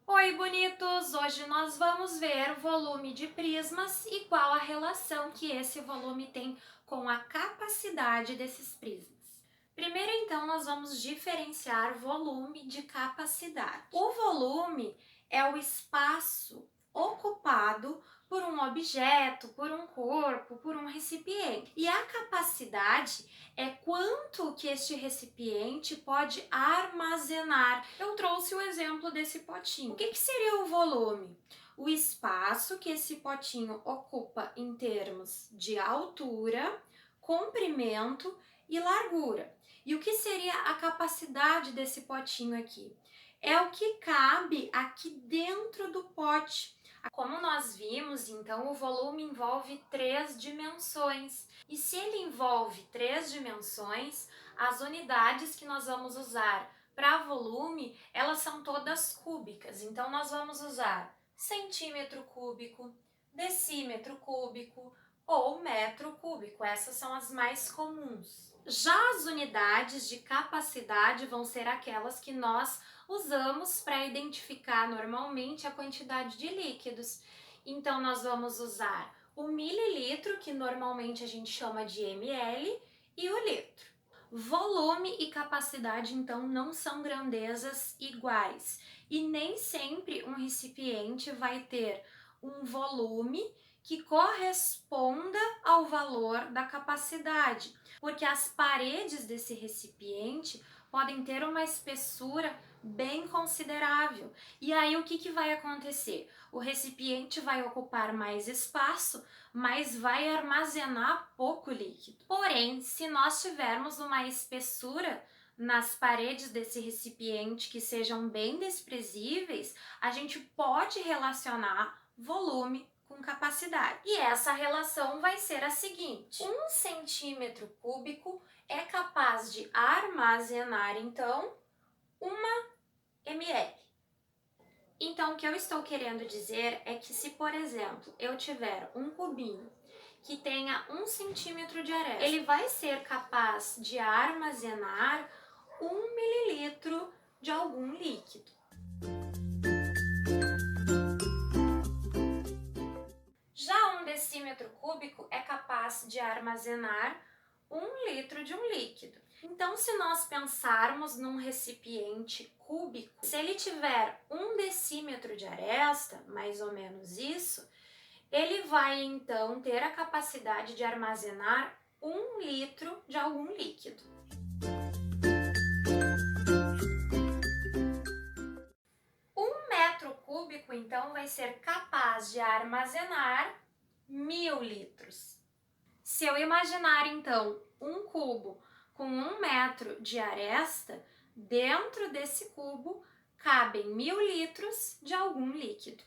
Oi, bonitos! Hoje nós vamos ver o volume de prismas e qual a relação que esse volume tem com a capacidade desses prismas. Primeiro, então, nós vamos diferenciar volume de capacidade. O volume é o espaço ocupado por um objeto, por um corpo, por um recipiente. E a capacidade é quanto que este recipiente pode armazenar. Eu trouxe o exemplo desse potinho. O que seria o volume? O espaço que esse potinho ocupa em termos de altura, comprimento e largura. E o que seria a capacidade desse potinho aqui? É o que cabe aqui dentro do pote. Como nós vimos, então, o volume envolve três dimensões. E se ele envolve três dimensões, as unidades que nós vamos usar para volume, elas são todas cúbicas. Então, nós vamos usar centímetro cúbico, decímetro cúbico ou metro cúbico. Essas são as mais comuns. Já as unidades de capacidade vão ser aquelas que nós usamos para identificar normalmente a quantidade de líquidos. Então, nós vamos usar o mililitro, que normalmente a gente chama de ml, e o litro. Volume e capacidade, então, não são grandezas iguais. E nem sempre um recipiente vai ter um volume que corresponda ao valor da capacidade, porque as paredes desse recipiente podem ter uma espessura bem considerável. E aí o que vai acontecer? O recipiente vai ocupar mais espaço, mas vai armazenar pouco líquido. Porém, se nós tivermos uma espessura nas paredes desse recipiente que sejam bem desprezíveis, a gente pode relacionar volume com capacidade. E essa relação vai ser a seguinte: 1 centímetro cúbico é capaz de armazenar, então, 1 ml. Então, o que eu estou querendo dizer é que se, por exemplo, eu tiver um cubinho que tenha 1 centímetro de aresta, ele vai ser capaz de armazenar 1 mililitro de algum líquido. Já 1 decímetro cúbico é capaz de armazenar 1 litro de um líquido. Então, se nós pensarmos num recipiente cúbico, se ele tiver 1 decímetro de aresta, mais ou menos isso, ele vai então ter a capacidade de armazenar 1 litro de algum líquido. Um metro cúbico, então, vai ser capaz de armazenar 1000 litros. Se eu imaginar, então, um cubo com 1 metro de aresta, dentro desse cubo cabem 1000 litros de algum líquido.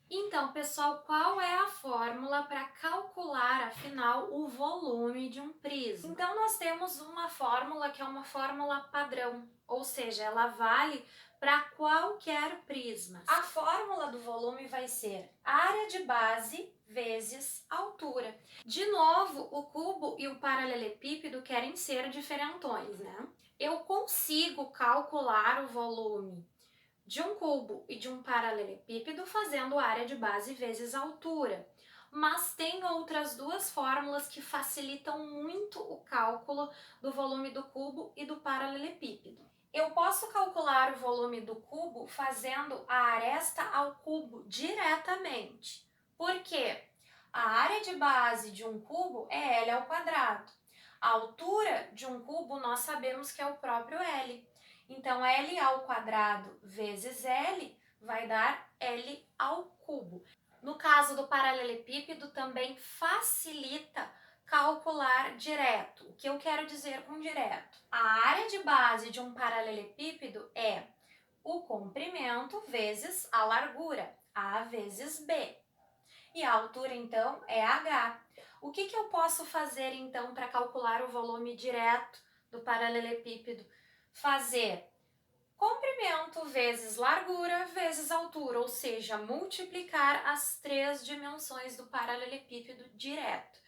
Então, pessoal, qual é a fórmula para calcular, afinal, o volume de um prisma? Então, nós temos uma fórmula que é uma fórmula padrão, ou seja, ela vale para qualquer prisma. A fórmula do volume vai ser área de base vezes altura. De novo, o cubo e o paralelepípedo querem ser diferentões, né? Eu consigo calcular o volume de um cubo e de um paralelepípedo fazendo área de base vezes altura. Mas tem outras duas fórmulas que facilitam muito o cálculo do volume do cubo e do paralelepípedo. Eu posso calcular o volume do cubo fazendo a aresta ao cubo diretamente. Por quê? A área de base de um cubo é L ao quadrado. A altura de um cubo nós sabemos que é o próprio L. Então, L ao quadrado vezes L vai dar L ao cubo. No caso do paralelepípedo, também facilita calcular direto. O que eu quero dizer com direto? A área de base de um paralelepípedo é o comprimento vezes a largura, A vezes B. E a altura, então, é H. O que eu posso fazer, então, para calcular o volume direto do paralelepípedo? Fazer comprimento vezes largura vezes altura, ou seja, multiplicar as três dimensões do paralelepípedo direto.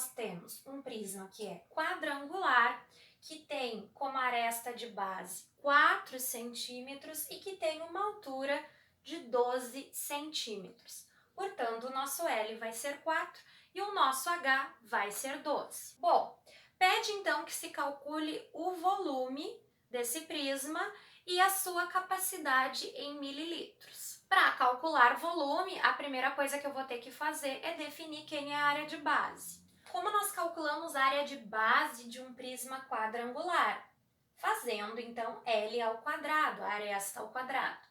nós temos um prisma que é quadrangular, que tem como aresta de base 4 centímetros e que tem uma altura de 12 centímetros. Portanto, o nosso L vai ser 4 e o nosso H vai ser 12. Bom, pede então que se calcule o volume desse prisma e a sua capacidade em mililitros. Para calcular volume, a primeira coisa que eu vou ter que fazer é definir quem é a área de base. Como nós calculamos a área de base de um prisma quadrangular? Fazendo, então, L ao quadrado, a aresta ao quadrado.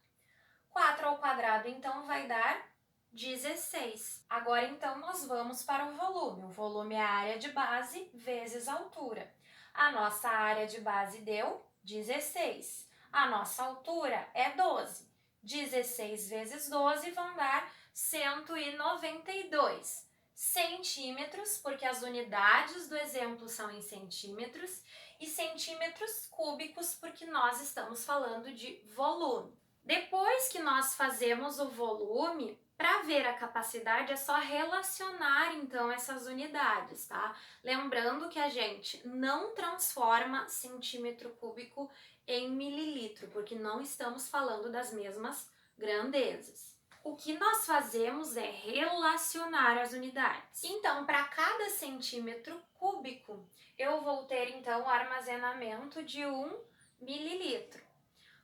4 ao quadrado, então, vai dar 16. Agora, então, nós vamos para o volume. O volume é a área de base vezes a altura. A nossa área de base deu 16. A nossa altura é 12. 16 vezes 12 vão dar 192 centímetros, porque as unidades do exemplo são em centímetros, e centímetros cúbicos, porque nós estamos falando de volume. Depois que nós fazemos o volume, para ver a capacidade é só relacionar então essas unidades, tá? Lembrando que a gente não transforma centímetro cúbico em mililitro, porque não estamos falando das mesmas grandezas. O que nós fazemos é relacionar as unidades. Então, para cada centímetro cúbico, eu vou ter então o armazenamento de 1 mililitro.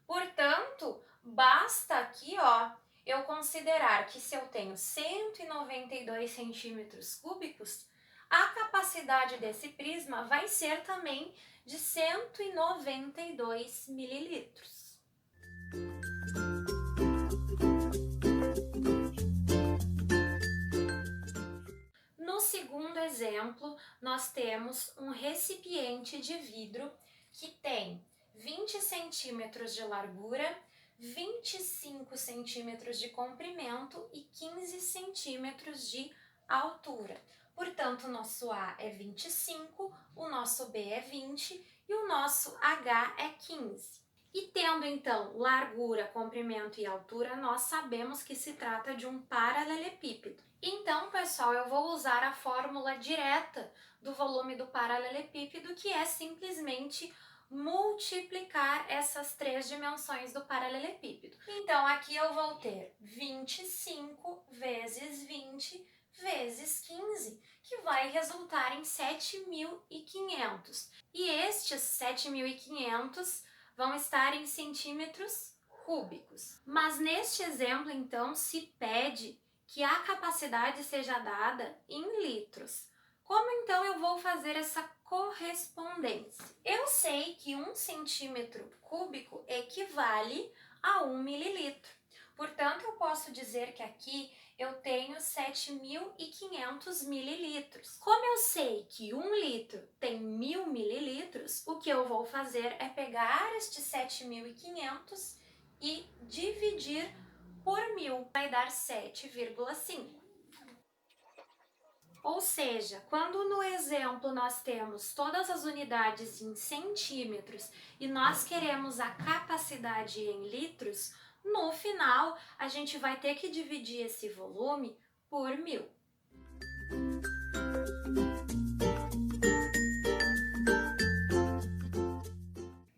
Portanto, basta aqui, eu considerar que se eu tenho 192 centímetros cúbicos, a capacidade desse prisma vai ser também de 192 mililitros. No segundo exemplo, nós temos um recipiente de vidro que tem 20 centímetros de largura, 25 centímetros de comprimento e 15 centímetros de altura. Portanto, o nosso A é 25, o nosso B é 20 e o nosso H é 15. E tendo então largura, comprimento e altura, nós sabemos que se trata de um paralelepípedo. Então, pessoal, eu vou usar a fórmula direta do volume do paralelepípedo, que é simplesmente multiplicar essas três dimensões do paralelepípedo. Então, aqui eu vou ter 25 vezes 20 vezes 15, que vai resultar em 7.500. E estes 7.500 vão estar em centímetros cúbicos. Mas neste exemplo, então, se pede que a capacidade seja dada em litros. Como então eu vou fazer essa correspondência? Eu sei que 1 centímetro cúbico equivale a 1 mililitro. Portanto, eu posso dizer que aqui eu tenho 7.500 mililitros. Como eu sei que 1 litro tem 1.000 mililitros, o que eu vou fazer é pegar estes 7.500 e dividir por 1.000, vai dar 7,5. Ou seja, quando no exemplo nós temos todas as unidades em centímetros e nós queremos a capacidade em litros, no final a gente vai ter que dividir esse volume por 1.000.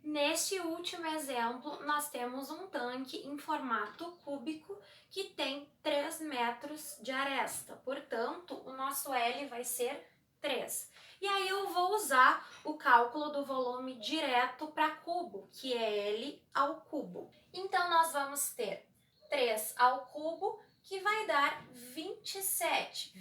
Neste último exemplo, nós temos um tanque em formato cúbico que tem 3 metros de aresta. Portanto, o nosso L vai ser 3. E aí eu vou usar o cálculo do volume direto para cubo, que é L ao cubo. Então, nós vamos ter 3 ao cubo, que vai dar 27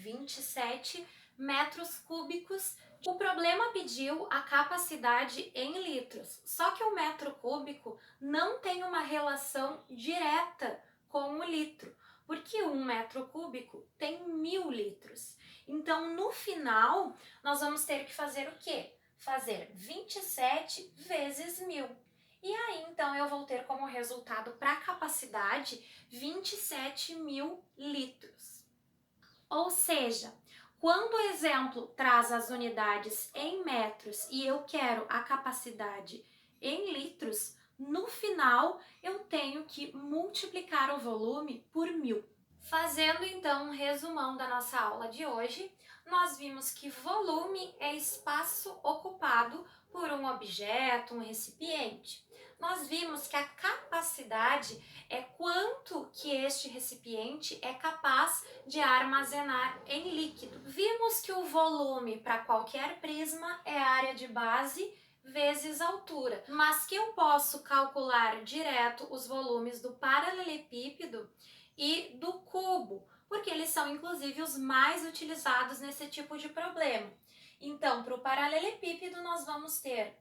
metros cúbicos. O problema pediu a capacidade em litros, só que o metro cúbico não tem uma relação direta com o litro, porque 1 metro cúbico tem 1.000 litros. Então, no final, nós vamos ter que fazer o quê? Fazer 27 vezes 1.000. E aí, então, eu vou ter como resultado para a capacidade 27.000 litros. Ou seja, quando o exemplo traz as unidades em metros e eu quero a capacidade em litros, no final eu tenho que multiplicar o volume por 1.000. Fazendo então um resumão da nossa aula de hoje, nós vimos que volume é espaço ocupado por um objeto, um recipiente. Nós vimos que a capacidade é quanto que este recipiente é capaz de armazenar em líquido. Vimos que o volume para qualquer prisma é a área de base vezes altura, mas que eu posso calcular direto os volumes do paralelepípedo e do cubo, porque eles são inclusive os mais utilizados nesse tipo de problema. Então, para o paralelepípedo, nós vamos ter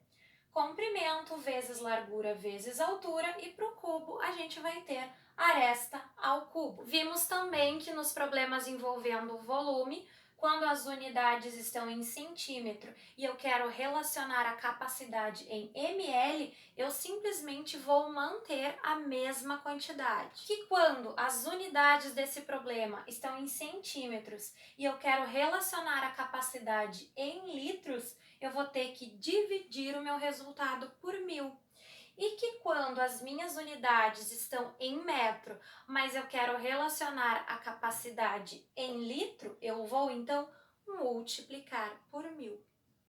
comprimento vezes largura vezes altura, e para o cubo a gente vai ter aresta ao cubo. Vimos também que nos problemas envolvendo volume, quando as unidades estão em centímetro e eu quero relacionar a capacidade em ml, eu simplesmente vou manter a mesma quantidade. Que quando as unidades desse problema estão em centímetros e eu quero relacionar a capacidade em litros, eu vou ter que dividir o meu resultado por 1000. E que quando as minhas unidades estão em metro, mas eu quero relacionar a capacidade em litro, eu vou então multiplicar por 1000.